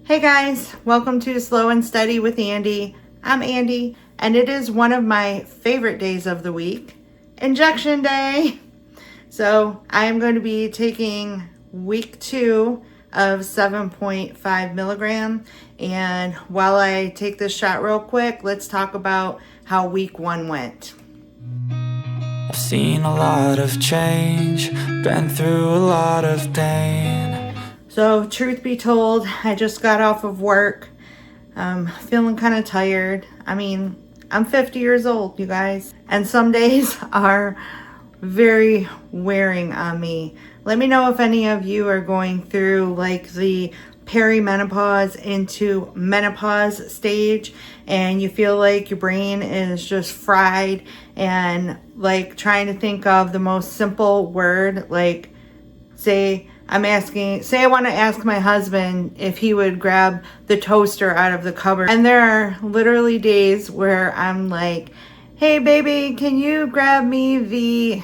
Hey guys, welcome to Slow and Steady with Andy. I'm Andy, and it is one of my favorite days of the week, Injection Day. So I'm going to be taking week 2 of 7.5 milligram. And while I take this shot real quick, let's talk about how week 1 went. I've seen a lot of change, been through a lot of pain. So truth be told, I just got off of work. Feeling kind of tired. I mean, I'm 50 years old, you guys. And some days are very wearing on me. Let me know if any of you are going through like the perimenopause into menopause stage and you feel like your brain is just fried and like trying to think of the most simple word, like say I want to ask my husband if he would grab the toaster out of the cupboard. And there are literally days where I'm like, hey baby, can you grab me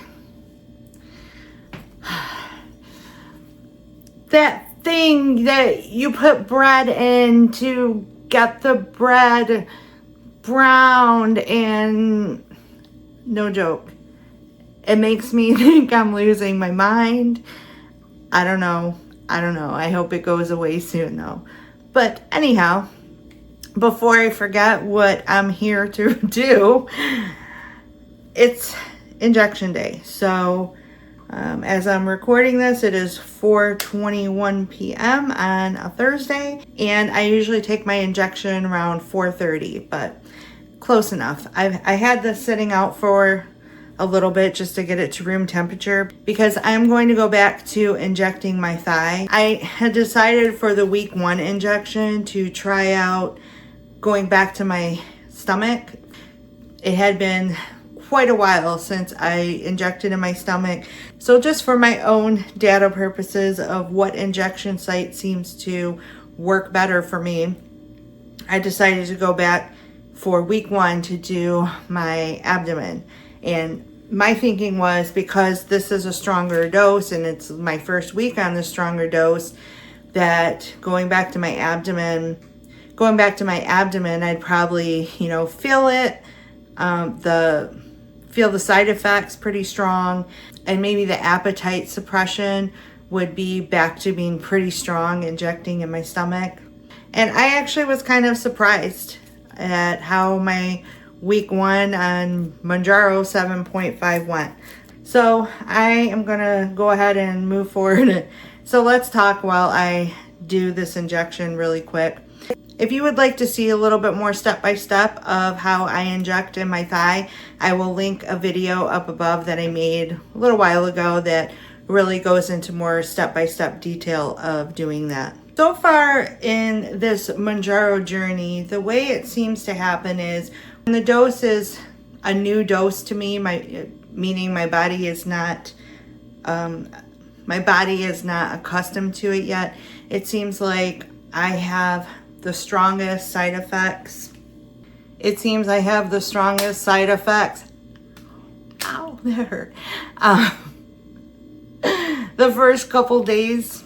that thing that you put bread in to get the bread browned? And no joke, it makes me think I'm losing my mind. I don't know. I hope it goes away soon though. But anyhow, before I forget what I'm here to do, it's injection day. So as I'm recording this, it is 4:21 p.m. on a Thursday, and I usually take my injection around 4:30, but close enough. I had this sitting out for a little bit just to get it to room temperature because I'm going to go back to injecting my thigh. I had decided for the week 1 injection to try out going back to my stomach. It had been quite a while since I injected in my stomach. So just for my own data purposes of what injection site seems to work better for me, I decided to go back for week 1 to do my abdomen. And my thinking was, because this is a stronger dose and it's my first week on the stronger dose, that going back to my abdomen, I'd probably, feel it, feel the side effects pretty strong, and maybe the appetite suppression would be back to being pretty strong injecting in my stomach. And I actually was kind of surprised at how my week 1 on Mounjaro 7.5 went. So I am gonna go ahead and move forward. So let's talk while I do this injection really quick. If you would like to see a little bit more step-by-step of how I inject in my thigh, I will link a video up above that I made a little while ago that really goes into more step-by-step detail of doing that. So far in this Mounjaro journey, the way it seems to happen is when the dose is a new dose to me, meaning my body is not accustomed to it yet. It seems like I have the strongest side effects. Ow, that hurt. The first couple days.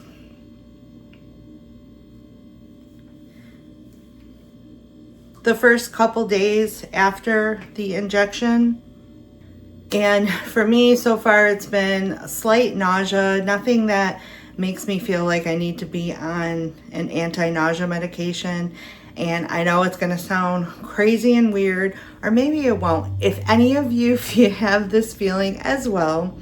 After the injection. And for me, so far, it's been a slight nausea, nothing that makes me feel like I need to be on an anti-nausea medication. And I know it's going to sound crazy and weird, or maybe it won't. If any of you have this feeling as well,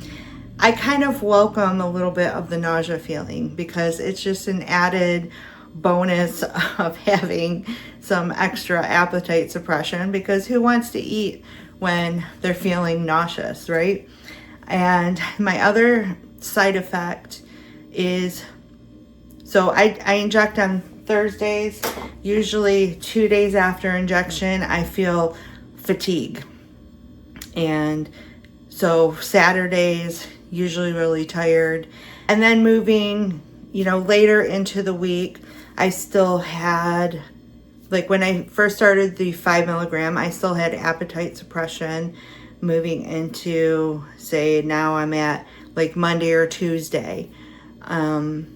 I kind of welcome a little bit of the nausea feeling because it's just an added bonus of having some extra appetite suppression, because who wants to eat when they're feeling nauseous, right? And my other side effect is, so I inject on Thursdays. Usually 2 days after injection, I feel fatigue. And so Saturdays, usually really tired. And then moving, later into the week, I still had, like when I first started the 5 milligram, I still had appetite suppression. Moving into, say, now I'm at like Monday or Tuesday. And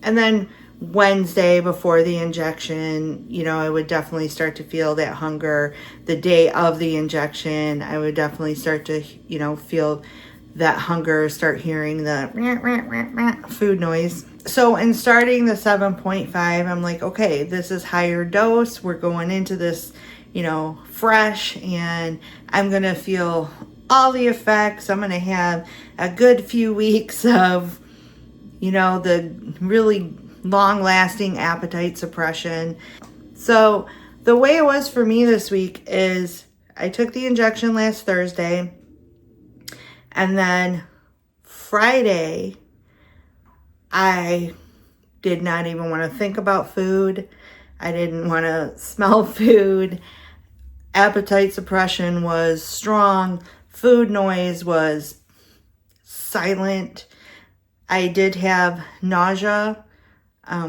then Wednesday before the injection, I would definitely start to feel that hunger. The day of the injection, I would definitely start to, feel that hunger, start hearing the food noise. So in starting the 7.5, I'm like, okay, this is higher dose. We're going into this, fresh, and I'm going to feel all the effects. I'm going to have a good few weeks of, the really long-lasting appetite suppression. So the way it was for me this week is I took the injection last Thursday, and then Friday, I did not even want to think about food. I didn't want to smell food. Appetite suppression was strong. Food noise was silent. I did have nausea,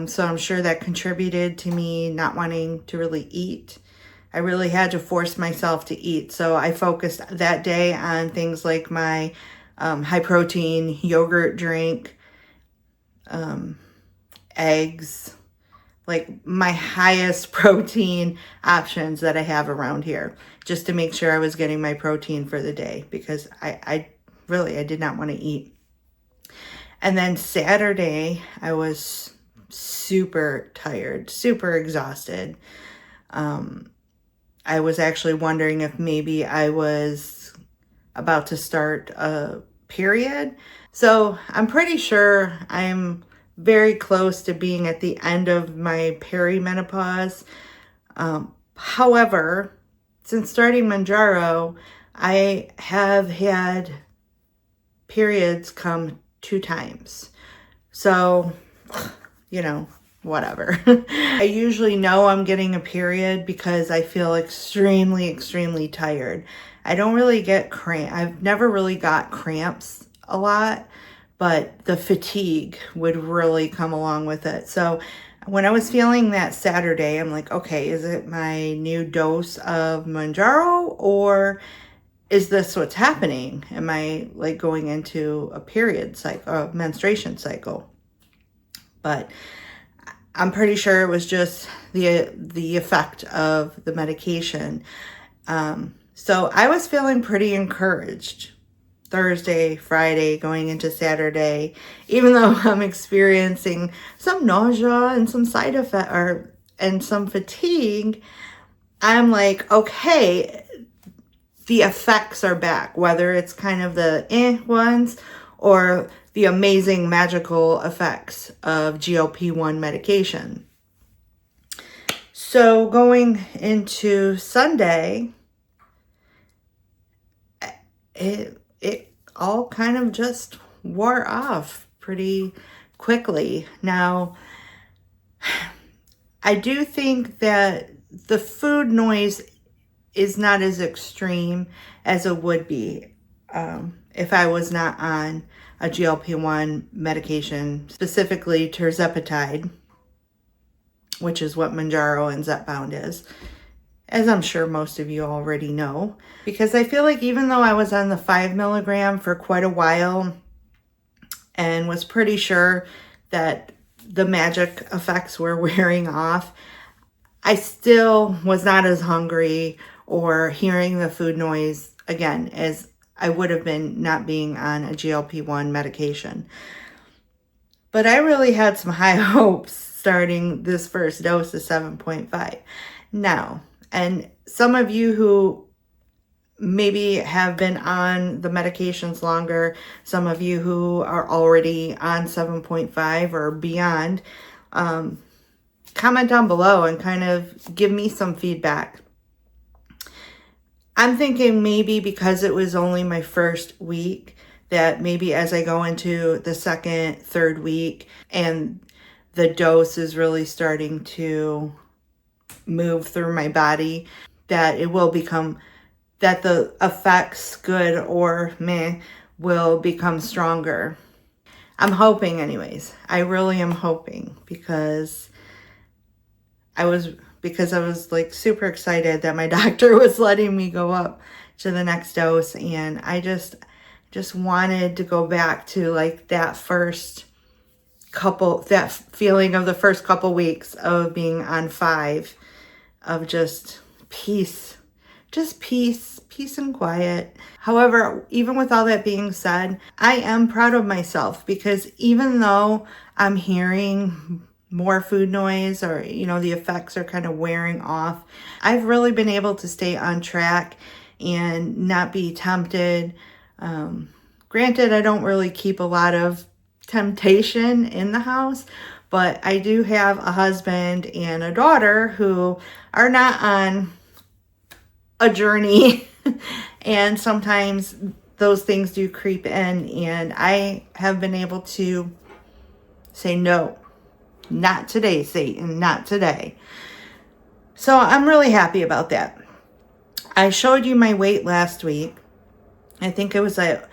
so I'm sure that contributed to me not wanting to really eat. I really had to force myself to eat. So I focused that day on things like my high protein yogurt drink, eggs, like my highest protein options that I have around here, just to make sure I was getting my protein for the day, because I did not want to eat. And then Saturday, I was super tired, super exhausted. I was actually wondering if maybe I was about to start a period. So I'm pretty sure I'm very close to being at the end of my perimenopause. However, since starting Mounjaro, I have had periods come 2 times. So, whatever. I usually know I'm getting a period because I feel extremely, extremely tired. I don't really get I've never really got cramps a lot, but the fatigue would really come along with it. So when I was feeling that Saturday, I'm like, okay, is it my new dose of Mounjaro, or is this what's happening? Am I like going into a period cycle, a menstruation cycle? But I'm pretty sure it was just the effect of the medication. So I was feeling pretty encouraged Thursday, Friday, going into Saturday, even though I'm experiencing some nausea and some side effect and some fatigue. I'm like, okay, the effects are back, whether it's kind of the ones or the amazing magical effects of GLP-1 medication. So going into Sunday, it all kind of just wore off pretty quickly. Now, I do think that the food noise is not as extreme as it would be if I was not on a GLP-1 medication, specifically tirzepatide, which is what Mounjaro and Zepbound is, as I'm sure most of you already know. Because I feel like even though I was on the 5 milligram for quite a while and was pretty sure that the magic effects were wearing off, I still was not as hungry or hearing the food noise again as I would have been not being on a GLP-1 medication. But I really had some high hopes starting this first dose of 7.5. Now, and some of you who maybe have been on the medications longer, some of you who are already on 7.5 or beyond, comment down below and kind of give me some feedback. I'm thinking maybe because it was only my first week, that maybe as I go into the second, third week, and the dose is really starting to move through my body, that it will become, that the effects, good or meh, will become stronger. I'm hoping anyways. I really am hoping, because I was like super excited that my doctor was letting me go up to the next dose, and I just wanted to go back to like that first that feeling of the first couple weeks of being on 5, of just peace and quiet. However, even with all that being said, I am proud of myself, because even though I'm hearing more food noise, or, the effects are kind of wearing off, I've really been able to stay on track and not be tempted. Granted, I don't really keep a lot of temptation in the house, but I do have a husband and a daughter who are not on a journey and sometimes those things do creep in, and I have been able to say, no, not today, Satan, not today. So I'm really happy about that. I showed you my weight last week. I think it was at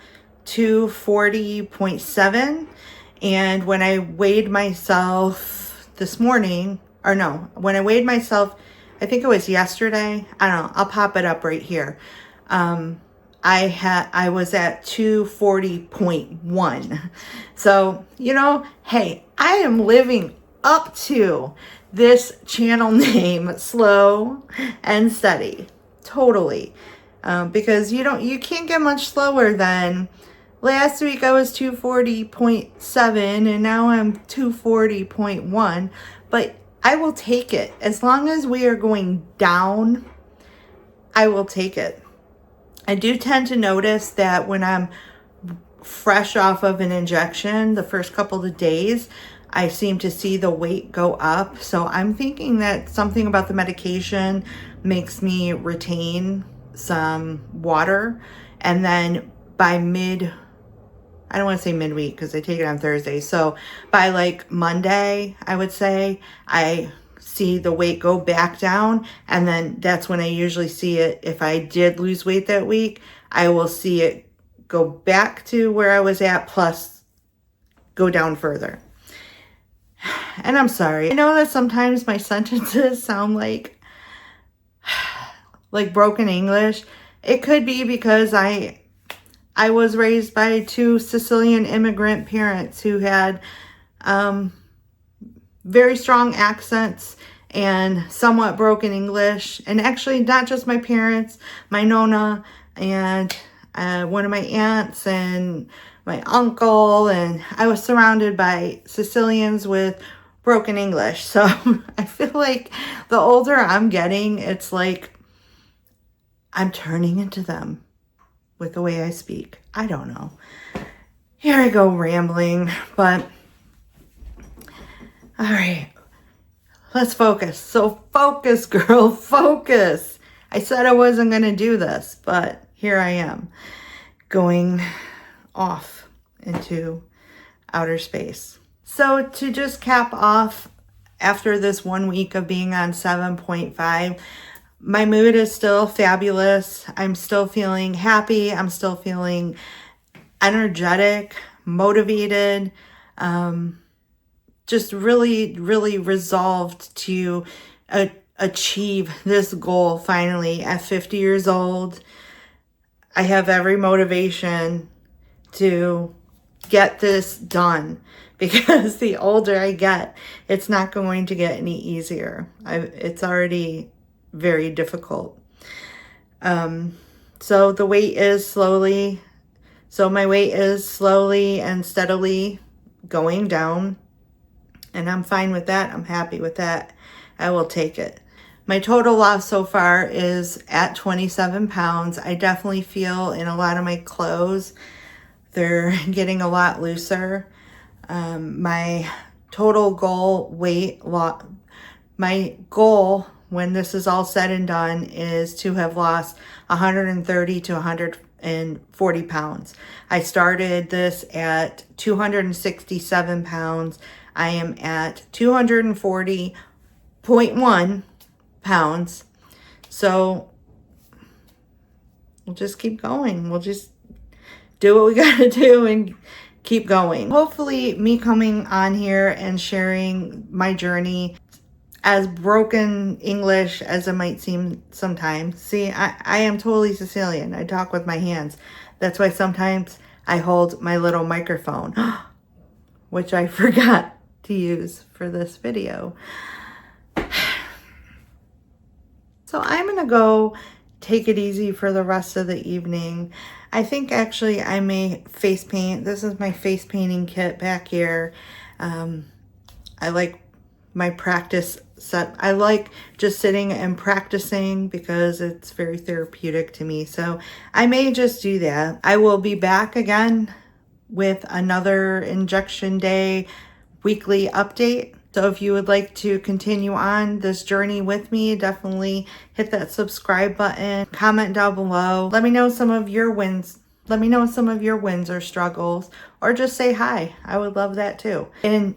240.7, and when I weighed myself this morning, or no, when I weighed myself, I think it was yesterday. I don't know. I'll pop it up right here. I was at 240.1. So, hey, I am living up to this channel name, Slow and Steady. Totally. Because you can't get much slower than last week. I was 240.7 and now I'm 240.1. But I will take it. As long as we are going down, I will take it. I do tend to notice that when I'm fresh off of an injection, the first couple of days, I seem to see the weight go up. So I'm thinking that something about the medication makes me retain some water. And then by I don't want to say midweek because I take it on Thursday. So by like Monday, I would say, I see the weight go back down. And then that's when I usually see it. If I did lose weight that week, I will see it go back to where I was at, plus go down further. And I'm sorry. I know that sometimes my sentences sound like broken English. It could be because I was raised by 2 Sicilian immigrant parents who had very strong accents and somewhat broken English. And actually, not just my parents, my nonna and one of my aunts and my uncle. And I was surrounded by Sicilians with broken English. So I feel like the older I'm getting, it's like I'm turning into them with the way I speak. I don't know. Here I go rambling, but all right, let's focus. So focus, girl, focus. I said I wasn't going to do this, but here I am going off into outer space. So to just cap off, after this 1 week of being on 7.5, my mood is still fabulous. I'm still feeling happy. I'm still feeling energetic, motivated, just really, really resolved to achieve this goal finally at 50 years old. I have every motivation to get this done, because the older I get, it's not going to get any easier. It's already very difficult. So my weight is slowly and steadily going down, and I'm fine with that. I'm happy with that. I will take it. My total loss so far is at 27 pounds. I definitely feel in a lot of my clothes, they're getting a lot looser. My total goal my goal when this is all said and done is to have lost 130 to 140 pounds. I started this at 267 pounds. I am at 240.1 pounds. So we'll just keep going. We'll just do what we gotta do and keep going. Hopefully me coming on here and sharing my journey, as broken English as it might seem sometimes. See, I am totally Sicilian. I talk with my hands. That's why sometimes I hold my little microphone, which I forgot to use for this video. So I'm gonna go take it easy for the rest of the evening. I think actually I may face paint. This is my face painting kit back here. I like my practice set. I like just sitting and practicing because it's very therapeutic to me. So I may just do that. I will be back again with another injection day weekly update. So if you would like to continue on this journey with me, definitely hit that subscribe button, comment down below. Let me know some of your wins. Let me know some of your wins or struggles, or just say hi. I would love that too. And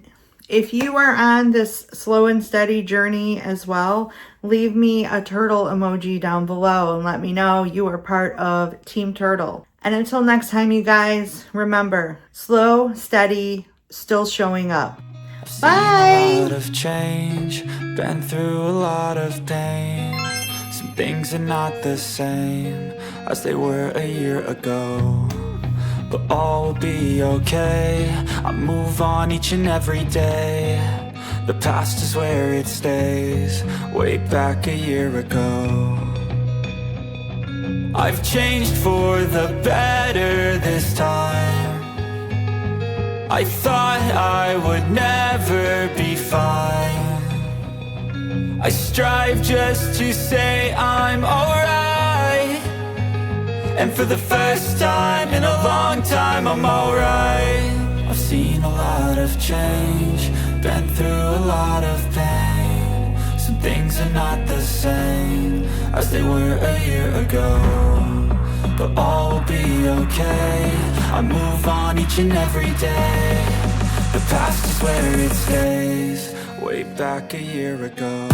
if you are on this slow and steady journey as well, leave me a turtle emoji down below and let me know you are part of Team Turtle. And until next time, you guys, remember, slow, steady, still showing up. Bye! A lot of change, been through a lot of pain. Some things are not the same as they were a year ago, but all will be okay. I move on each and every day. The past is where it stays, way back a year ago. I've changed for the better this time. I thought I would never be fine. I strive just to say I'm alright, and for the first time in a long time I'm alright. I've seen a lot of change, been through a lot of pain. Some things are not the same as they were a year ago, but all will be okay. I move on each and every day. The past is where it stays, way back a year ago.